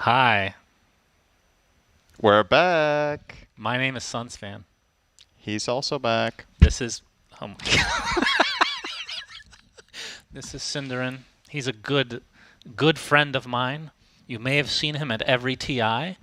Hi, We're back. my name is Suns fan. He's also back. This is oh my God. This is Cinderin. He's a good friend of mine. You may have seen him at every TI.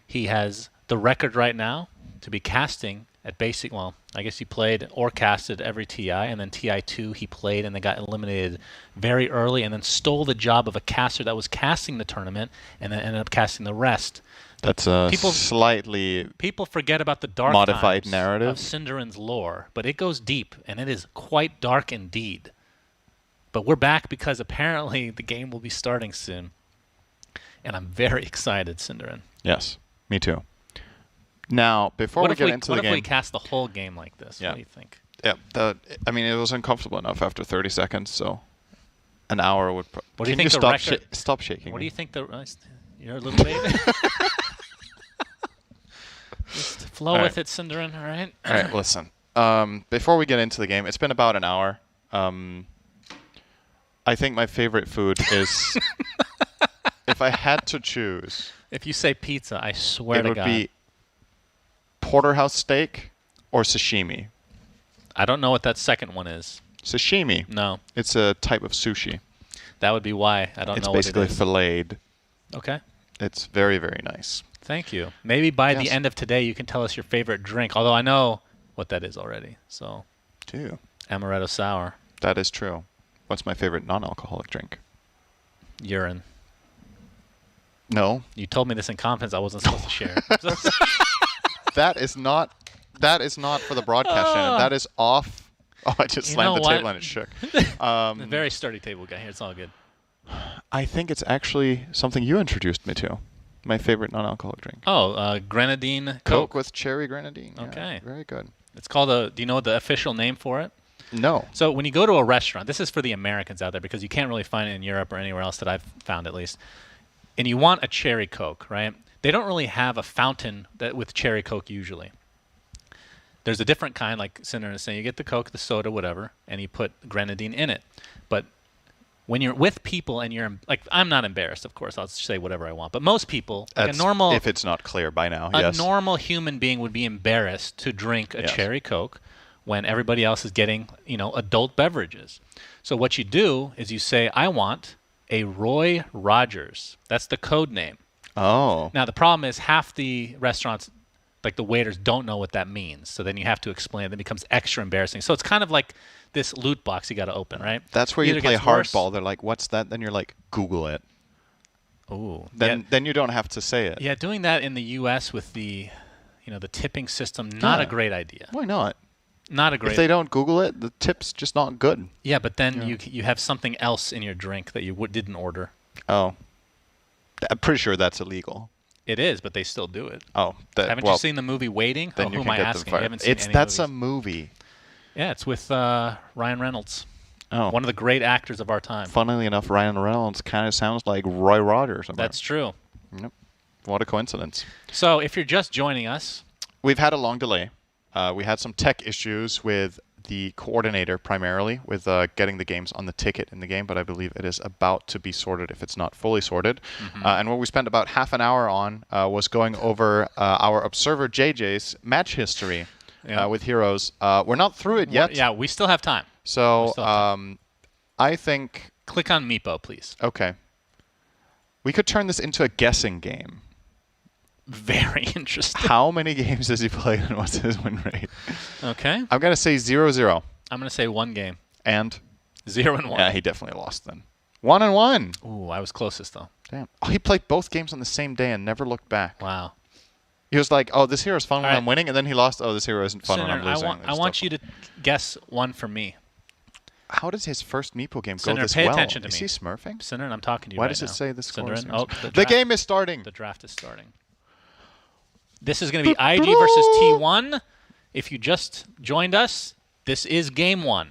He has the record right now to be casting at basic. Well, I guess he played or casted every TI, and then TI2 he played and then got eliminated very early, and then stole the job of a caster that was casting the tournament, and then ended up casting the rest. That's a People- slightly People forget about the dark modified times narrative. of Cinderin's lore, but it goes deep, and it is quite dark indeed. But we're back because apparently the game will be starting soon, and I'm very excited, Cinderin. Yes, me too. Now, before What we if get we, into what the if we game, cast the whole game like this? Yeah. What do you think? yeah, I mean, it was uncomfortable enough after 30 seconds, so an hour would. What do you Can think the stop record- stop shaking? What do me? you think you're a little baby? Just flow All with right. it, Cinderin. All right. All right, listen. Before we get into the game, it's been about an hour. I think my favorite food is, if I had to choose, If you say pizza, I swear it to would God, be porterhouse steak or sashimi. I don't know what that second one is. Sashimi. No, It's a type of sushi. that would be why I don't It's know basically what it is. filleted. Okay. It's very, very nice. Thank you. Maybe by the Yes. end of today, you can tell us your favorite drink. Although I know what that is already. So, Too. amaretto sour, That is true. What's my favorite non-alcoholic drink? urine. No, You told me this in confidence. I wasn't supposed to share. that is not. That is not for the broadcast channel. That is off. Oh, I just You slammed know the table what? and it shook. A very sturdy table guy here. It's all good. I think it's actually something you introduced me to. My favorite non-alcoholic drink. Oh, grenadine Coke with cherry grenadine. Yeah, Okay. very good. It's called a. Do you know what the official name for it? No. So when you go to a restaurant, this is for the Americans out there because you can't really find it in Europe or anywhere else that I've found at least. And you want a cherry Coke, right? They don't really have a fountain with cherry Coke usually. There's a different kind, like Cinder is saying. You get the Coke, the soda, whatever, and you put grenadine in it. But when you're with people and you're like, I'm not embarrassed, of course. I'll say whatever I want. But most people, like That's a normal, if it's not clear by now. a Yes. normal human being would be embarrassed to drink a Yes. cherry Coke when everybody else is getting, adult beverages. So what you do is you say, I want a Roy Rogers. That's the code name. Oh. Now, the problem is half the restaurants, like the waiters, don't know what that means. So then you have to explain it. It becomes extra embarrassing. So it's kind of like this loot box you got to open, right? That's where you Either play gets worse- hardball. They're like, "What's that?" Then you're like, "Google it." Ooh. Then you don't have to say it. Yeah, doing that in the U.S. with the tipping system, not Yeah. a great idea. Why not? Not a great If they don't Google it, the tip's just not good. Yeah, but then Yeah. you have something else in your drink that you didn't order. Oh. I'm pretty sure that's illegal. It is, but they still do it. Oh. Haven't you seen the movie Waiting? Then Oh, you who can am I get asking? the You fire. haven't seen any That's a movies. movie. Yeah, it's with Ryan Reynolds, Oh. one of the great actors of our time. Funnily enough, Ryan Reynolds kind of sounds like Roy Rogers. That's true. Yep. What a coincidence. So if you're just joining us, We've had a long delay. We had some tech issues with the coordinator primarily with getting the games on the ticket in the game, but I believe it is about to be sorted if it's not fully sorted. And what we spent about half an hour on was going over our observer JJ's match history Yeah. with heroes. We're not through it yet. yeah, we still have time. So still have I think, Click on Meepo, please. okay, we could turn this into a guessing game. Very interesting. How many games has he played and what's his win rate? Okay. I'm going to say 0-0. I'm going to say one game. And 0-1. yeah, he definitely lost then. 1-1. Ooh, I was closest, though. Damn. Oh, he played both games on the same day and never looked back. Wow. He was like, "Oh, this hero's fun when All I'm winning," and then he lost. "Oh, this hero isn't fun when I'm Sinner, losing." I want you to guess one for me. How does his first Meepo game go Sinner, this pay well? attention to Is me. he smurfing? Sinner, I'm talking to you Why right does now. it say the score is Sinner, oh, the game is starting. The draft is starting. This is going to be IG versus T1. If you just joined us, this is game one.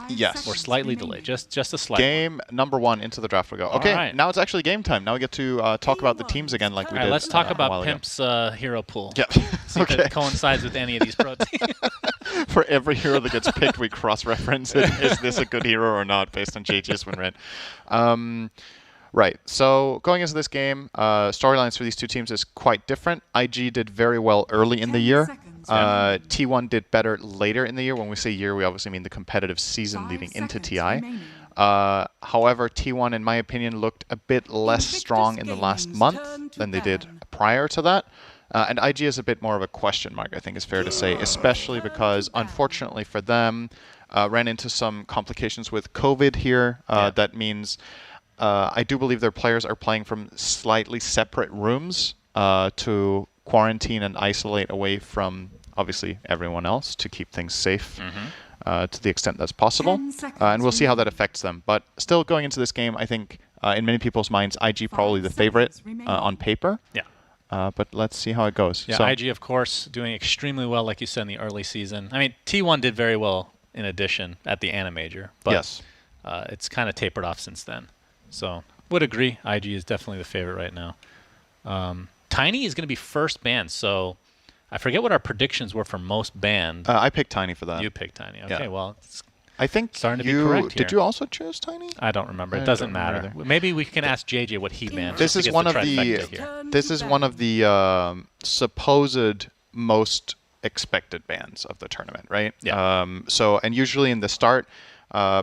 Yes. We're slightly delayed, just a slight one. Game number 1 into the draft we go. Okay, right. now it's actually game time. Now we get to talk about the teams again like we All right, did. let's talk a while about ago. Pimp's hero pool. Yeah. See if it coincides with any of these pro teams. For every hero that gets picked, we cross-reference it. Is this a good hero or not based on JJ's win rate? Right. So going into this game, storylines for these two teams is quite different. IG did very well early in the year. T1 did better later in the year. When we say year, we obviously mean the competitive season leading into TI. However, T1, in my opinion, looked a bit less strong in the last month than they did prior to that. And IG is a bit more of a question mark, I think is fair to say, especially because, unfortunately for them, ran into some complications with COVID here. That means I do believe their players are playing from slightly separate rooms to quarantine and isolate away from, obviously, everyone else to keep things safe to the extent that's possible. And we'll see how that affects them. But still, going into this game, I think in many people's minds, IG probably the favorite on paper. Yeah. But let's see how it goes. Yeah, IG, of course, doing extremely well, like you said, in the early season. I mean, T1 did very well in addition at the Ana Major. But yes. It's kind of tapered off since then. So, would agree. IG is definitely the favorite right now. Tiny is going to be first banned, so I forget what our predictions were for most banned. I picked Tiny for that. You picked Tiny. Okay, well, it's I think starting to be correct here. Did you also choose Tiny? I don't remember. It doesn't matter. Maybe we can ask JJ what he banned. This is one of the supposed most expected bans of the tournament, right? Yeah. And usually in the start,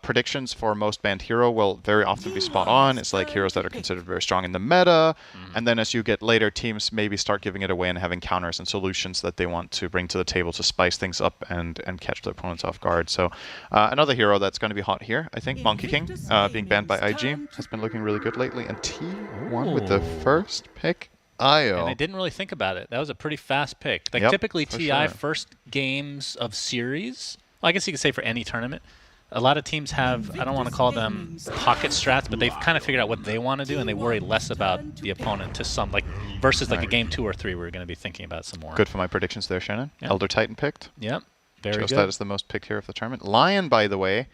predictions for most banned hero will very often be spot on. It's like heroes that are considered very strong in the meta. And then as you get later, teams maybe start giving it away and having counters and solutions that they want to bring to the table to spice things up and catch their opponents off guard. So another hero that's going to be hot here, I think, Monkey King, being banned by IG, has been looking really good lately. And T1 with the first pick. IO. And I didn't really think about it. That was a pretty fast pick. Like typically TI first games of series, well, I guess you could say for any tournament, a lot of teams have, I don't want to call them pocket strats, but they've kind of figured out what they want to do, and they worry less about the opponent to some, like, versus like a game 2 or 3, we're going to be thinking about some more. Good for my predictions there, Shannon. Yep. Elder Titan picked. Yep, very Shows good. that is the most picked hero of the tournament. Lion, by the way,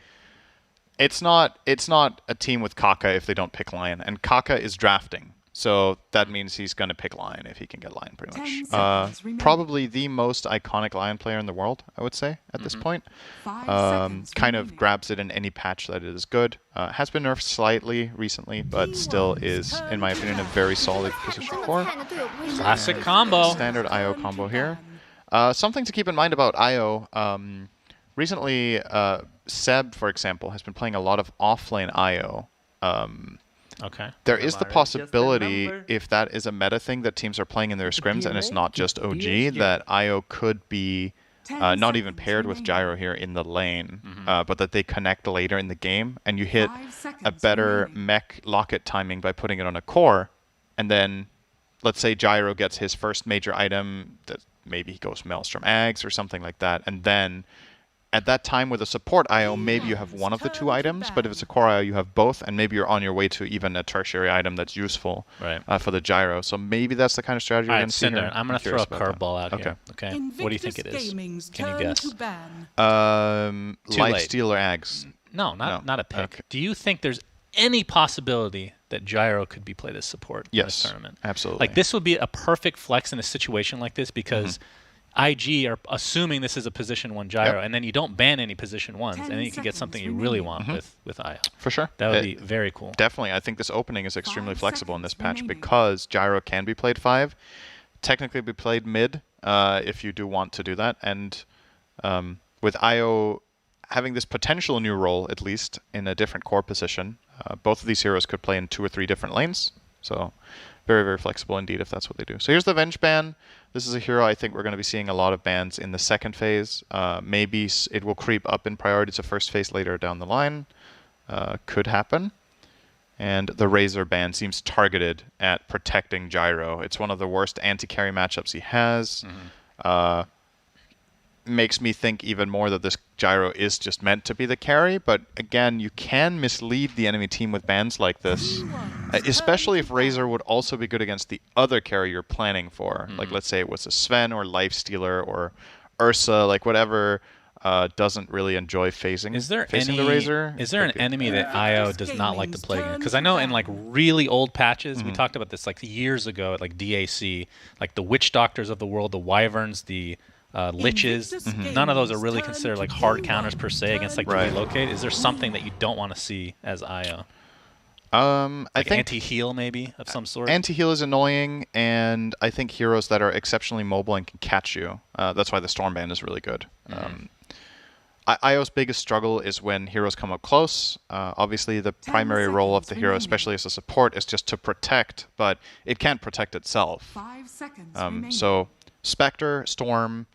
it's not a team with Kaka if they don't pick Lion, and Kaka is drafting. So that means he's going to pick Lion if he can get Lion, pretty much. Probably the most iconic Lion player in the world, I would say, at this point. Kind of grabs it in any patch that it is good. Has been nerfed slightly recently, but still is, in my opinion, a very solid position 4. Classic combo. Standard IO combo here. Something to keep in mind about IO. Recently, Seb, for example, has been playing a lot of offlane IO. Okay. There is the possibility, if that is a meta thing that teams are playing in their scrims and it's not just OG, that IO could be not even paired with Gyro here in the lane, but that they connect later in the game and you hit a better mech locket timing by putting it on a core, and then let's say Gyro gets his first major item, that maybe he goes Maelstrom Ags or something like that, and then at that time with a support IO, maybe you have one of the two items, but if it's a core IO, you have both, and maybe you're on your way to even a tertiary item that's useful for the Gyro. So maybe that's the kind of strategy we're going to see here. I'm going to throw a curveball out here. Okay. What do you think it is? Can you guess? Lifesteal or Ags? No, not a pick. Okay. Do you think there's any possibility that Gyro could be played as support in this tournament? Absolutely. Like, this would be a perfect flex in a situation like this because IG are assuming this is a position 1 Gyro, and then you don't ban any position 1s, and then you can get something you really want with IO. For sure. That would be very cool. Definitely. I think this opening is extremely flexible in this patch because Gyro can be played 5, technically be played mid if you do want to do that, and with IO having this potential new role, at least, in a different core position, both of these heroes could play in 2 or 3 different lanes, so very, very flexible indeed if that's what they do. So here's the Venge ban. This is a hero I think we're going to be seeing a lot of bans in the second phase. Maybe it will creep up in priority to first phase later down the line. Could happen. And the Razor ban seems targeted at protecting Gyro. It's one of the worst anti-carry matchups he has. Makes me think even more that this Gyro is just meant to be the carry, but again, you can mislead the enemy team with bans like this, especially if Razor would also be good against the other carry you're planning for. Like, let's say it was a Sven or Lifestealer or Ursa, like whatever doesn't really enjoy facing the Razor. Is there an enemy that IO does not like to play against? Because I know in like really old patches, we talked about this like years ago at like DAC, like the Witch Doctors of the world, the Wyverns, the Liches, none of those are really considered like hard counters per se against like the relocate. Is there something that you don't want to see as IO? I Like think anti-heal maybe of some sort. anti-heal is annoying, and I think heroes that are exceptionally mobile and can catch you. That's why the Stormband is really good. IO's biggest struggle is when heroes come up close. Obviously, the 10 primary role of the seconds hero, remaining. especially as a support, is just to protect, but it can't protect itself. 5 seconds remaining. So Spectre, Storm,